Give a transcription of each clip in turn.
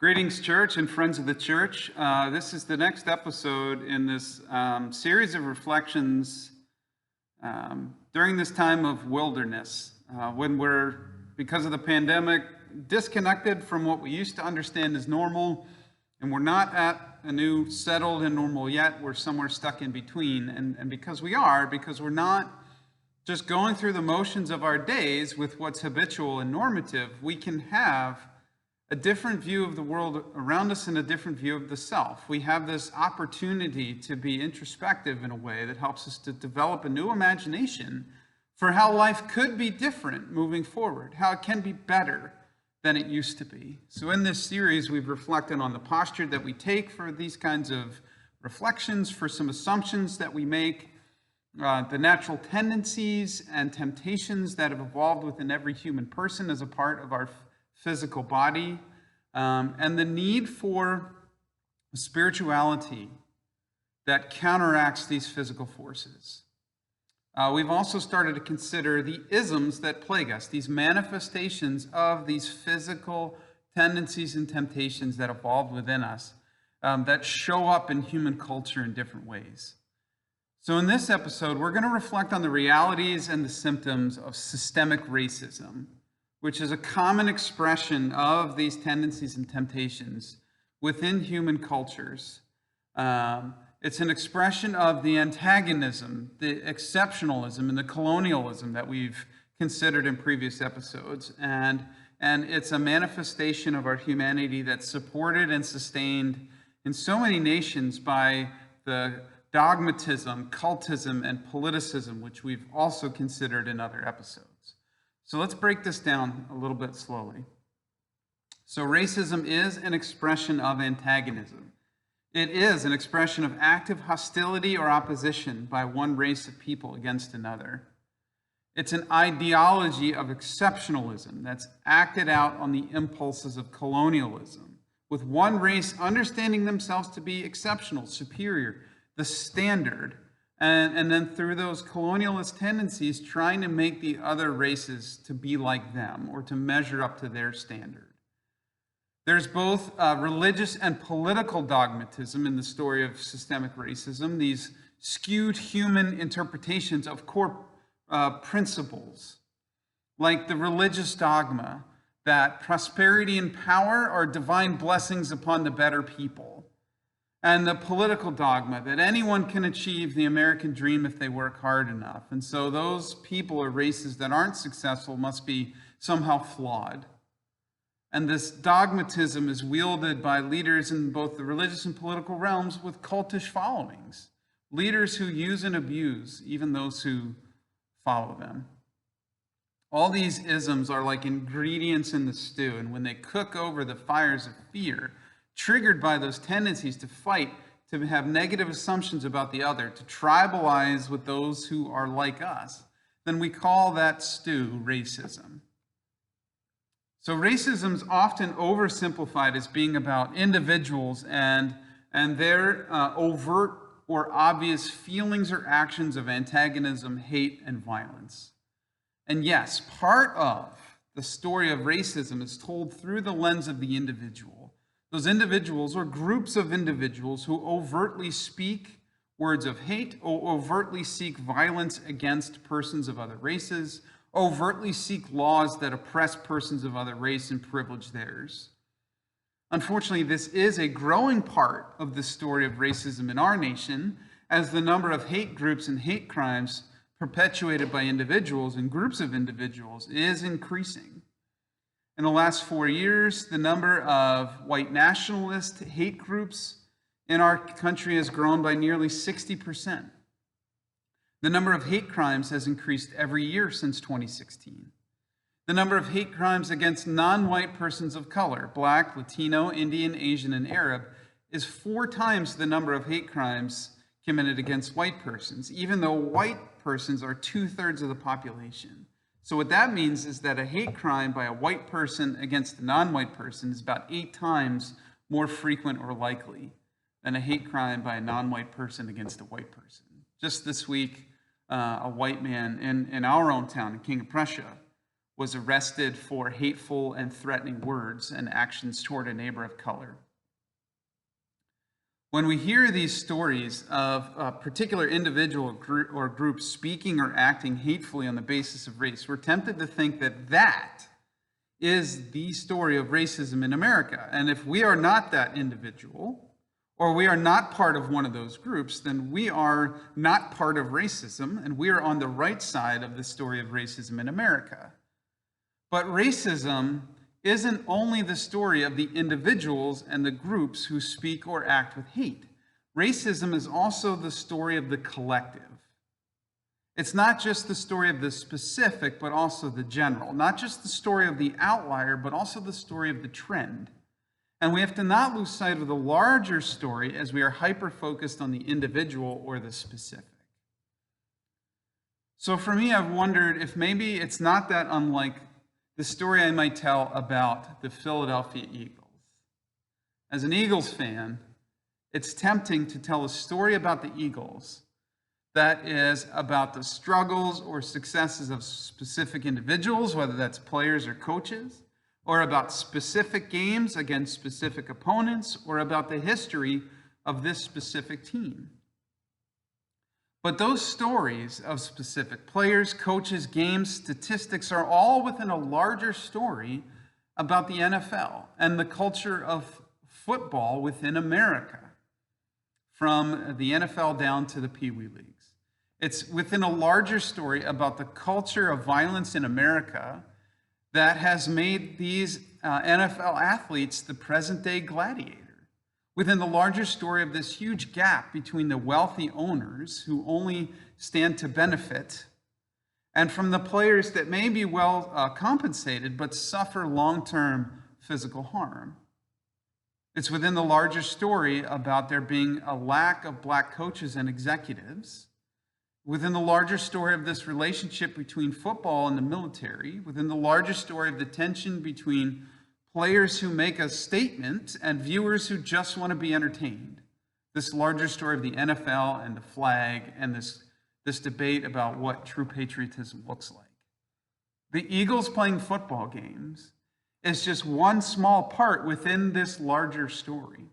Greetings, church and friends of the church. This is the next episode in this series of reflections during this time of wilderness, when we're, because of the pandemic, disconnected from what we used to understand as normal, and we're not at a new settled and normal yet. We're somewhere stuck in between. And because we're not just going through the motions of our days with what's habitual and normative, we can have a different view of the world around us and a different view of the self. We have this opportunity to be introspective in a way that helps us to develop a new imagination for how life could be different moving forward, how it can be better than it used to be. So in this series, we've reflected on the posture that we take for these kinds of reflections, for some assumptions that we make, the natural tendencies and temptations that have evolved within every human person as a part of our physical body, and the need for a spirituality that counteracts these physical forces. We've also started to consider the isms that plague us, these manifestations of these physical tendencies and temptations that evolved within us, that show up in human culture in different ways. So in this episode, we're going to reflect on the realities and the symptoms of systemic racism, which is a common expression of these tendencies and temptations within human cultures. It's an expression of the antagonism, the exceptionalism, and the colonialism that we've considered in previous episodes. And it's a manifestation of our humanity that's supported and sustained in so many nations by the dogmatism, cultism, and politicism, which we've also considered in other episodes. So let's break this down a little bit slowly. So racism is an expression of antagonism. It is an expression of active hostility or opposition by one race of people against another. It's an ideology of exceptionalism that's acted out on the impulses of colonialism, with one race understanding themselves to be exceptional, superior, the standard, and then through those colonialist tendencies, trying to make the other races to be like them or to measure up to their standard. There's both religious and political dogmatism in the story of systemic racism, these skewed human interpretations of core principles, like the religious dogma that prosperity and power are divine blessings upon the better people, and the political dogma that anyone can achieve the American dream if they work hard enough. And so those people or races that aren't successful must be somehow flawed. And this dogmatism is wielded by leaders in both the religious and political realms with cultish followings, leaders who use and abuse even those who follow them. All these isms are like ingredients in the stew, and when they cook over the fires of fear, triggered by those tendencies to fight, to have negative assumptions about the other, to tribalize with those who are like us, then we call that stew racism. So racism is often oversimplified as being about individuals and their overt or obvious feelings or actions of antagonism, hate, and violence. And yes, part of the story of racism is told through the lens of the individual. Those individuals or groups of individuals who overtly speak words of hate, or overtly seek violence against persons of other races, overtly seek laws that oppress persons of other race and privilege theirs. Unfortunately, this is a growing part of the story of racism in our nation, as the number of hate groups and hate crimes perpetuated by individuals and groups of individuals is increasing. In the last 4 years, the number of white nationalist hate groups in our country has grown by nearly 60%. The number of hate crimes has increased every year since 2016. The number of hate crimes against non-white persons of color, Black, Latino, Indian, Asian, and Arab, is 4 times the number of hate crimes committed against white persons, even though white persons are 2/3 of the population. So what that means is that a hate crime by a white person against a non-white person is about 8 times more frequent or likely than a hate crime by a non-white person against a white person. Just this week, a white man in our own town, in King of Prussia, was arrested for hateful and threatening words and actions toward a neighbor of color. When we hear these stories of a particular individual or group speaking or acting hatefully on the basis of race, we're tempted to think that that is the story of racism in America. And if we are not that individual, or we are not part of one of those groups, then we are not part of racism, and we are on the right side of the story of racism in America. But racism isn't only the story of the individuals and the groups who speak or act with hate. Racism is also the story of the collective. It's not just the story of the specific, but also the general. Not just the story of the outlier, but also the story of the trend. And we have to not lose sight of the larger story as we are hyper-focused on the individual or the specific. So for me, I've wondered if maybe it's not that unlike the story I might tell about the Philadelphia Eagles. As an Eagles fan, it's tempting to tell a story about the Eagles that is about the struggles or successes of specific individuals, whether that's players or coaches, or about specific games against specific opponents, or about the history of this specific team. But those stories of specific players, coaches, games, statistics are all within a larger story about the NFL and the culture of football within America, from the NFL down to the Pee Wee Leagues. It's within a larger story about the culture of violence in America that has made these NFL athletes the present-day gladiator. Within the larger story of this huge gap between the wealthy owners who only stand to benefit and from the players that may be well compensated but suffer long-term physical harm. It's within the larger story about there being a lack of Black coaches and executives, within the larger story of this relationship between football and the military, within the larger story of the tension between players who make a statement and viewers who just want to be entertained. This larger story of the NFL and the flag and this debate about what true patriotism looks like. The Eagles playing football games is just one small part within this larger story.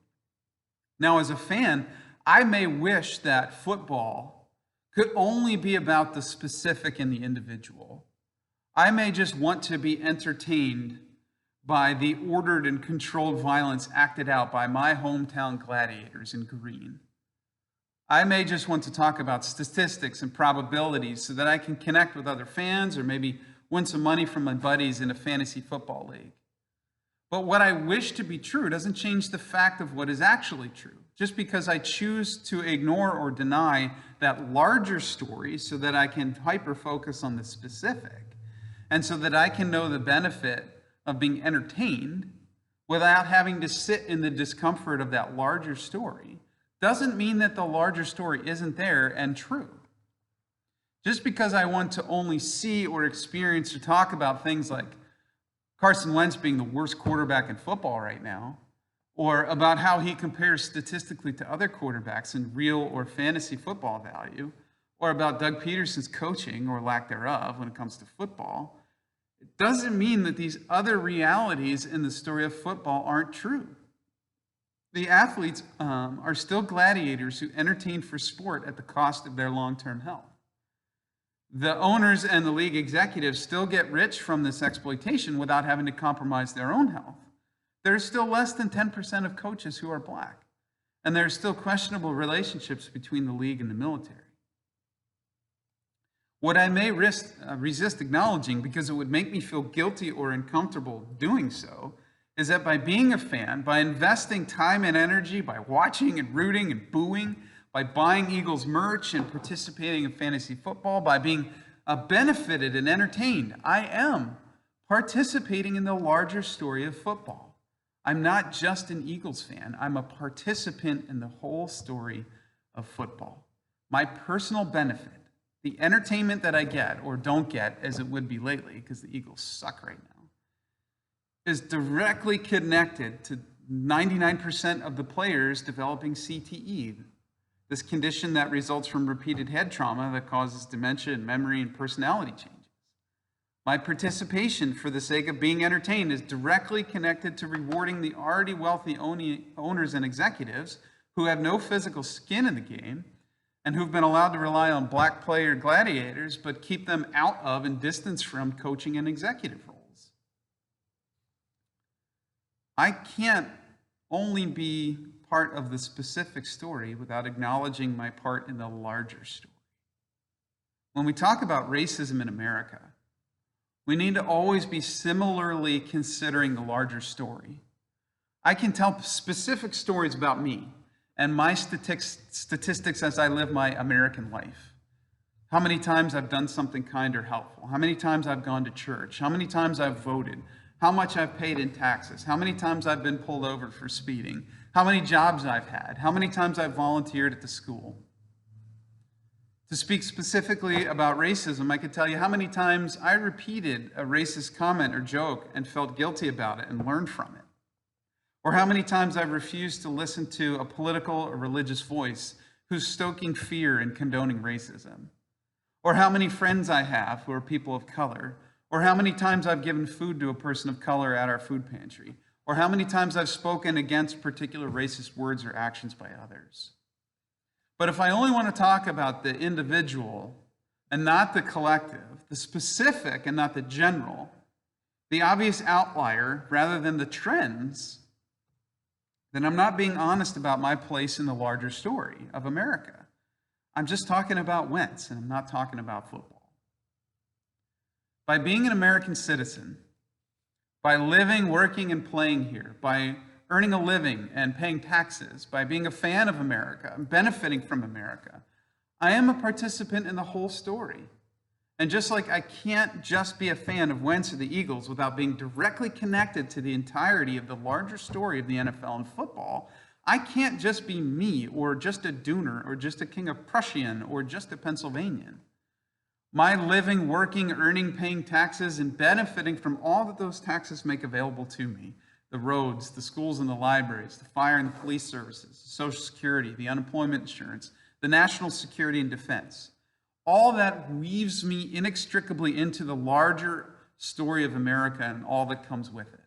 Now, as a fan, I may wish that football could only be about the specific and the individual. I may just want to be entertained by the ordered and controlled violence acted out by my hometown gladiators in green. I may just want to talk about statistics and probabilities so that I can connect with other fans or maybe win some money from my buddies in a fantasy football league. But what I wish to be true doesn't change the fact of what is actually true. Just because I choose to ignore or deny that larger story so that I can hyper-focus on the specific and so that I can know the benefit of being entertained without having to sit in the discomfort of that larger story doesn't mean that the larger story isn't there and true. Just because I want to only see or experience or talk about things like Carson Wentz being the worst quarterback in football right now, or about how he compares statistically to other quarterbacks in real or fantasy football value, or about Doug Peterson's coaching or lack thereof when it comes to football, it doesn't mean that these other realities in the story of football aren't true. The athletes are still gladiators who entertain for sport at the cost of their long-term health. The owners and the league executives still get rich from this exploitation without having to compromise their own health. There's still less than 10% of coaches who are Black, and there's still questionable relationships between the league and the military. What I may resist acknowledging, because it would make me feel guilty or uncomfortable doing so, is that by being a fan, by investing time and energy, by watching and rooting and booing, by buying Eagles merch and participating in fantasy football, by being benefited and entertained, I am participating in the larger story of football. I'm not just an Eagles fan. I'm a participant in the whole story of football. My personal benefit, the entertainment that I get or don't get, as it would be lately, because the Eagles suck right now, is directly connected to 99% of the players developing CTE, this condition that results from repeated head trauma that causes dementia and memory and personality changes. My participation for the sake of being entertained is directly connected to rewarding the already wealthy owners and executives who have no physical skin in the game and who've been allowed to rely on black player gladiators, but keep them out of and distanced from coaching and executive roles. I can't only be part of the specific story without acknowledging my part in the larger story. When we talk about racism in America, we need to always be similarly considering the larger story. I can tell specific stories about me and my statistics as I live my American life. How many times I've done something kind or helpful, how many times I've gone to church, how many times I've voted, how much I've paid in taxes, how many times I've been pulled over for speeding, how many jobs I've had, how many times I've volunteered at the school. To speak specifically about racism, I could tell you how many times I repeated a racist comment or joke and felt guilty about it and learned from it. Or how many times I've refused to listen to a political or religious voice who's stoking fear and condoning racism. Or how many friends I have who are people of color. Or how many times I've given food to a person of color at our food pantry. Or how many times I've spoken against particular racist words or actions by others. But if I only want to talk about the individual and not the collective, the specific and not the general, the obvious outlier rather than the trends, then I'm not being honest about my place in the larger story of America. I'm just talking about Wentz, and I'm not talking about football. By being an American citizen, by living, working, and playing here, by earning a living and paying taxes, by being a fan of America and benefiting from America, I am a participant in the whole story. And just like I can't just be a fan of Wentz or the Eagles without being directly connected to the entirety of the larger story of the NFL and football, I can't just be me or just a Dooner or just a King of Prussian or just a Pennsylvanian. My living, working, earning, paying taxes, and benefiting from all that those taxes make available to me, the roads, the schools and the libraries, the fire and the police services, Social Security, the unemployment insurance, the national security and defense, all that weaves me inextricably into the larger story of America and all that comes with it.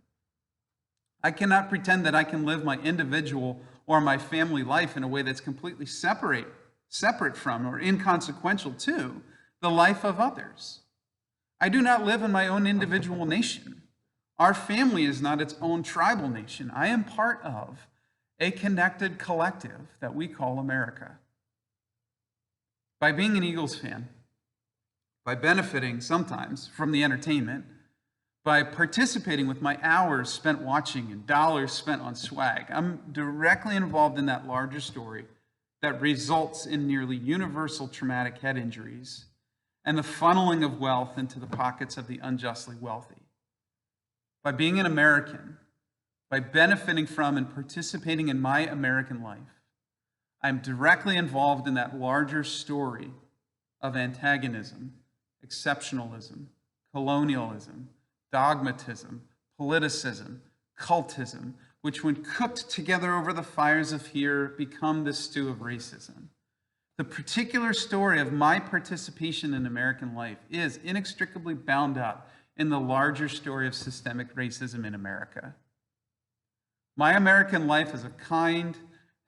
I cannot pretend that I can live my individual or my family life in a way that's completely separate from or inconsequential to the life of others. I do not live in my own individual nation. Our family is not its own tribal nation. I am part of a connected collective that we call America. By being an Eagles fan, by benefiting sometimes from the entertainment, by participating with my hours spent watching and dollars spent on swag, I'm directly involved in that larger story that results in nearly universal traumatic head injuries and the funneling of wealth into the pockets of the unjustly wealthy. By being an American, by benefiting from and participating in my American life, I'm directly involved in that larger story of antagonism, exceptionalism, colonialism, dogmatism, politicism, cultism, which when cooked together over the fires of fear become the stew of racism. The particular story of my participation in American life is inextricably bound up in the larger story of systemic racism in America. My American life as a kind,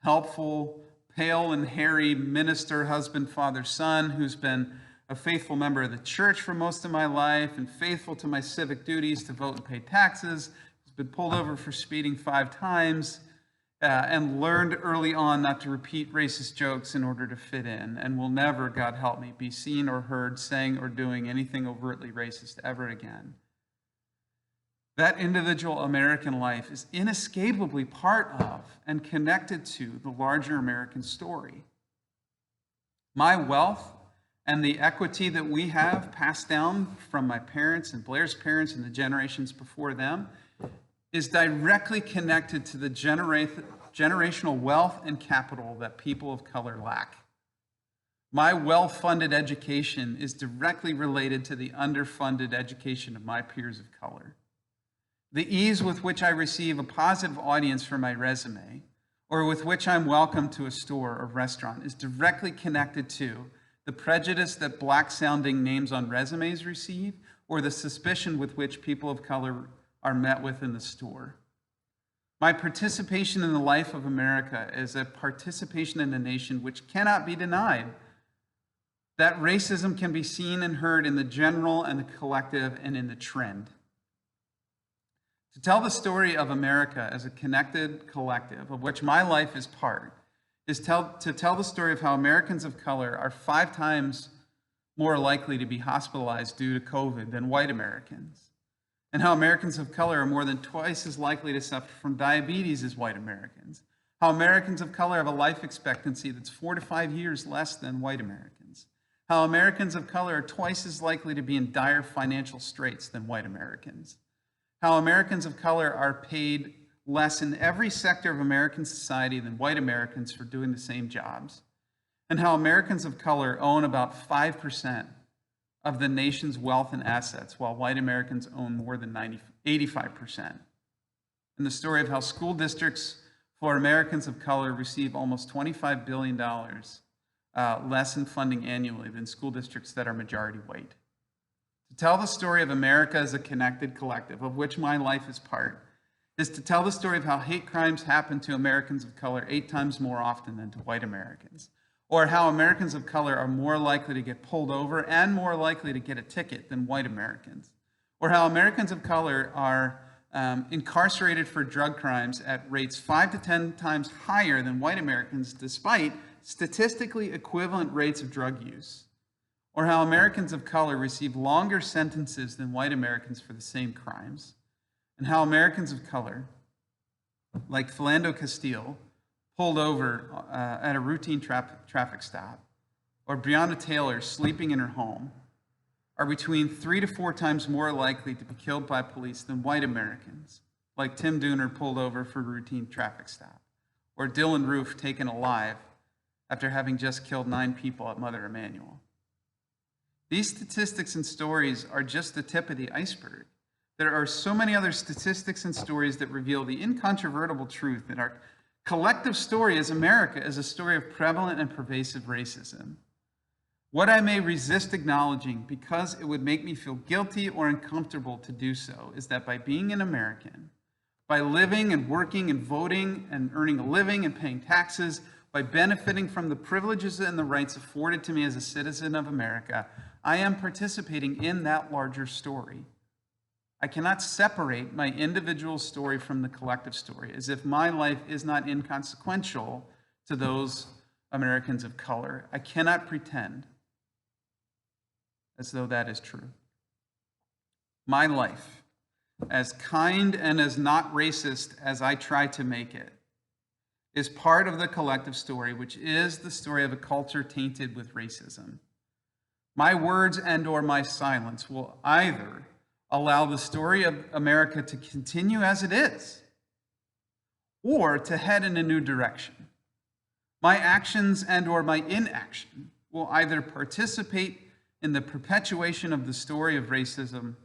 helpful, pale and hairy minister, husband, father, son, who's been a faithful member of the church for most of my life and faithful to my civic duties to vote and pay taxes, who's been pulled over for speeding 5 times, and learned early on not to repeat racist jokes in order to fit in, and will never, God help me, be seen or heard saying or doing anything overtly racist ever again. That individual American life is inescapably part of and connected to the larger American story. My wealth and the equity that we have passed down from my parents and Blair's parents and the generations before them is directly connected to the generational wealth and capital that people of color lack. My well-funded education is directly related to the underfunded education of my peers of color. The ease with which I receive a positive audience for my resume, or with which I'm welcomed to a store or restaurant, is directly connected to the prejudice that black-sounding names on resumes receive, or the suspicion with which people of color are met with in the store. My participation in the life of America is a participation in a nation which cannot be denied. That racism can be seen and heard in the general and the collective and in the trend. To tell the story of America as a connected collective, of which my life is part, is to tell the story of how Americans of color are 5 times more likely to be hospitalized due to COVID than white Americans, and how Americans of color are more than twice as likely to suffer from diabetes as white Americans, how Americans of color have a life expectancy that's 4 to 5 years less than white Americans, how Americans of color are twice as likely to be in dire financial straits than white Americans, how Americans of color are paid less in every sector of American society than white Americans for doing the same jobs, and how Americans of color own about 5% of the nation's wealth and assets, while white Americans own more than 85%. And the story of how school districts for Americans of color receive almost $25 billion less in funding annually than school districts that are majority white. To tell the story of America as a connected collective, of which my life is part, is to tell the story of how hate crimes happen to Americans of color 8 times more often than to white Americans, or how Americans of color are more likely to get pulled over and more likely to get a ticket than white Americans, or how Americans of color are incarcerated for drug crimes at rates 5 to 10 times higher than white Americans, despite statistically equivalent rates of drug use, or how Americans of color receive longer sentences than white Americans for the same crimes, and how Americans of color, like Philando Castile, pulled over at a routine traffic stop, or Breonna Taylor sleeping in her home, are between 3 to 4 times more likely to be killed by police than white Americans, like Tim Dooner pulled over for a routine traffic stop, or Dylan Roof taken alive after having just killed 9 people at Mother Emanuel. These statistics and stories are just the tip of the iceberg. There are so many other statistics and stories that reveal the incontrovertible truth that our collective story as America is a story of prevalent and pervasive racism. What I may resist acknowledging because it would make me feel guilty or uncomfortable to do so is that by being an American, by living and working and voting and earning a living and paying taxes, by benefiting from the privileges and the rights afforded to me as a citizen of America, I am participating in that larger story. I cannot separate my individual story from the collective story, as if my life is not inconsequential to those Americans of color. I cannot pretend as though that is true. My life, as kind and as not racist as I try to make it, is part of the collective story, which is the story of a culture tainted with racism. My words and or my silence will either allow the story of America to continue as it is, or to head in a new direction. My actions and or my inaction will either participate in the perpetuation of the story of racism,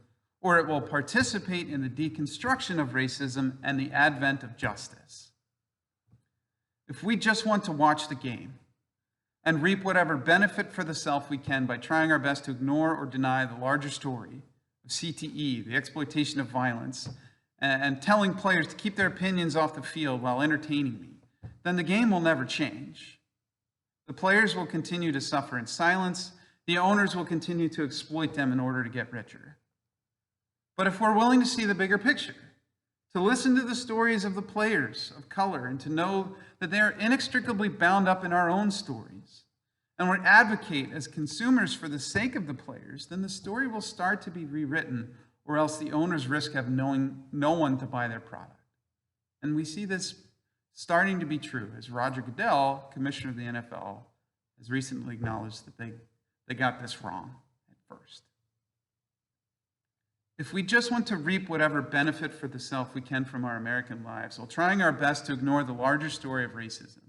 or it will participate in the deconstruction of racism and the advent of justice. If we just want to watch the game and reap whatever benefit for the self we can by trying our best to ignore or deny the larger story of CTE, the exploitation of violence, and telling players to keep their opinions off the field while entertaining me, then the game will never change. The players will continue to suffer in silence. The owners will continue to exploit them in order to get richer. But if we're willing to see the bigger picture, to listen to the stories of the players of color and to know that they are inextricably bound up in our own stories, and we advocate as consumers for the sake of the players, then the story will start to be rewritten, or else the owners risk having no one to buy their product. And we see this starting to be true, as Roger Goodell, commissioner of the NFL, has recently acknowledged that they got this wrong at first. If we just want to reap whatever benefit for the self we can from our American lives, while trying our best to ignore the larger story of racism,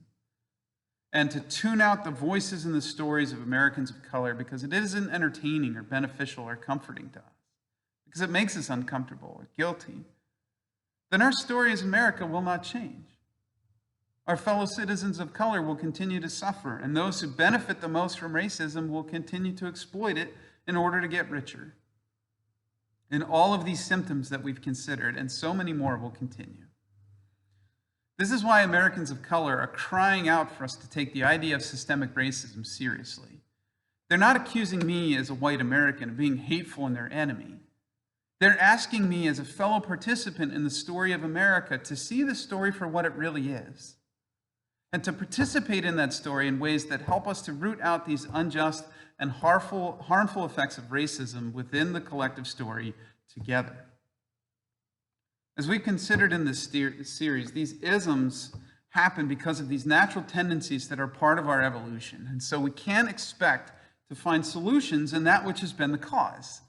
and to tune out the voices and the stories of Americans of color because it isn't entertaining or beneficial or comforting to us, because it makes us uncomfortable or guilty, then our story as America will not change. Our fellow citizens of color will continue to suffer, and those who benefit the most from racism will continue to exploit it in order to get richer. And all of these symptoms that we've considered, and so many more, will continue. This is why Americans of color are crying out for us to take the idea of systemic racism seriously. They're not accusing me as a white American of being hateful and their enemy. They're asking me as a fellow participant in the story of America to see the story for what it really is, and to participate in that story in ways that help us to root out these unjust and harmful effects of racism within the collective story together. As we've considered in this series, these isms happen because of these natural tendencies that are part of our evolution, and so we can't expect to find solutions in that which has been the cause.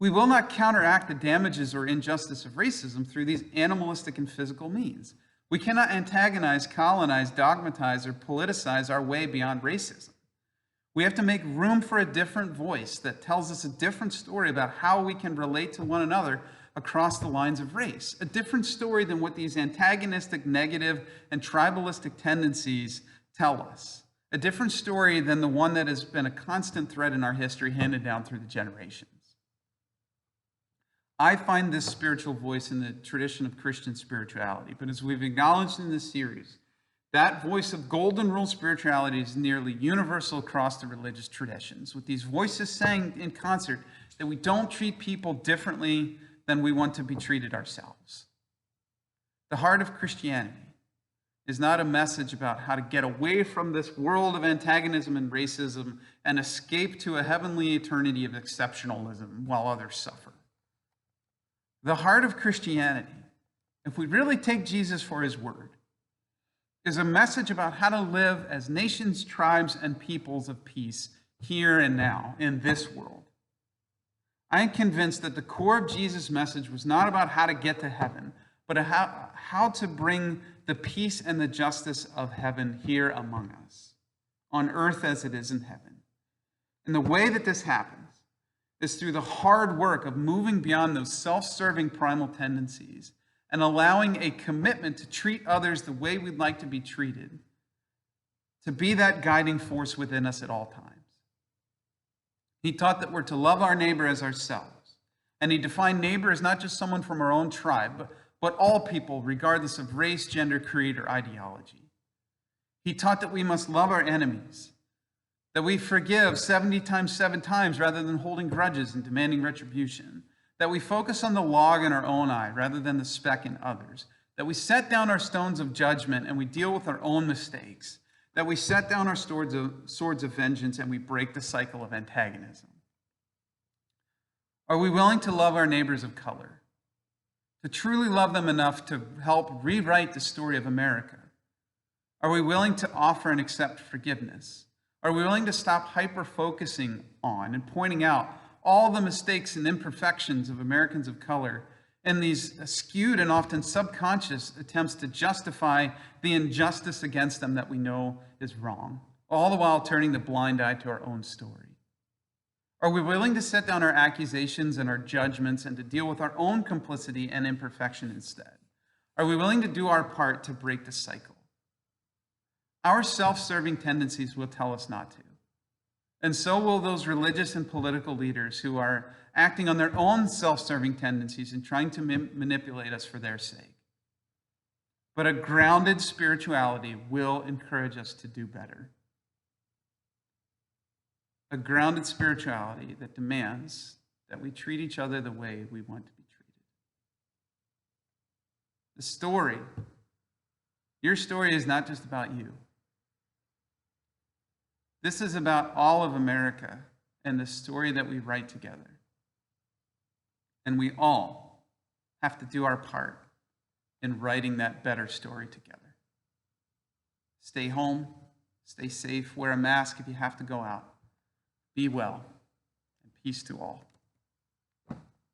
We will not counteract the damages or injustice of racism through these animalistic and physical means. We cannot antagonize, colonize, dogmatize, or politicize our way beyond racism. We have to make room for a different voice that tells us a different story about how we can relate to one another across the lines of race. A different story than what these antagonistic, negative, and tribalistic tendencies tell us. A different story than the one that has been a constant thread in our history handed down through the generations. I find this spiritual voice in the tradition of Christian spirituality, but as we've acknowledged in this series, that voice of golden rule spirituality is nearly universal across the religious traditions, with these voices saying in concert that we don't treat people differently than we want to be treated ourselves. The heart of Christianity is not a message about how to get away from this world of antagonism and racism and escape to a heavenly eternity of exceptionalism while others suffer. The heart of Christianity, if we really take Jesus for his word, is a message about how to live as nations, tribes, and peoples of peace here and now in this world. I am convinced that the core of Jesus' message was not about how to get to heaven, but how to bring the peace and the justice of heaven here among us, on earth as it is in heaven. And the way that this happens is through the hard work of moving beyond those self-serving primal tendencies and allowing a commitment to treat others the way we'd like to be treated, to be that guiding force within us at all times. He taught that we're to love our neighbor as ourselves. And he defined neighbor as not just someone from our own tribe, but all people, regardless of race, gender, creed, or ideology. He taught that we must love our enemies, that we forgive 70 times 7 times rather than holding grudges and demanding retribution, that we focus on the log in our own eye rather than the speck in others, that we set down our stones of judgment and we deal with our own mistakes, that we set down our swords of vengeance and we break the cycle of antagonism. Are we willing to love our neighbors of color, to truly love them enough to help rewrite the story of America? Are we willing to offer and accept forgiveness? Are we willing to stop hyper-focusing on and pointing out all the mistakes and imperfections of Americans of color and these skewed and often subconscious attempts to justify the injustice against them that we know is wrong, all the while turning the blind eye to our own story? Are we willing to set down our accusations and our judgments and to deal with our own complicity and imperfection instead? Are we willing to do our part to break the cycle? Our self-serving tendencies will tell us not to. And so will those religious and political leaders who are acting on their own self-serving tendencies and trying to manipulate us for their sake. But a grounded spirituality will encourage us to do better. A grounded spirituality that demands that we treat each other the way we want to be treated. The story, your story, is not just about you. This is about all of America and the story that we write together. And we all have to do our part in writing that better story together. Stay home, stay safe, wear a mask if you have to go out. Be well, and peace to all.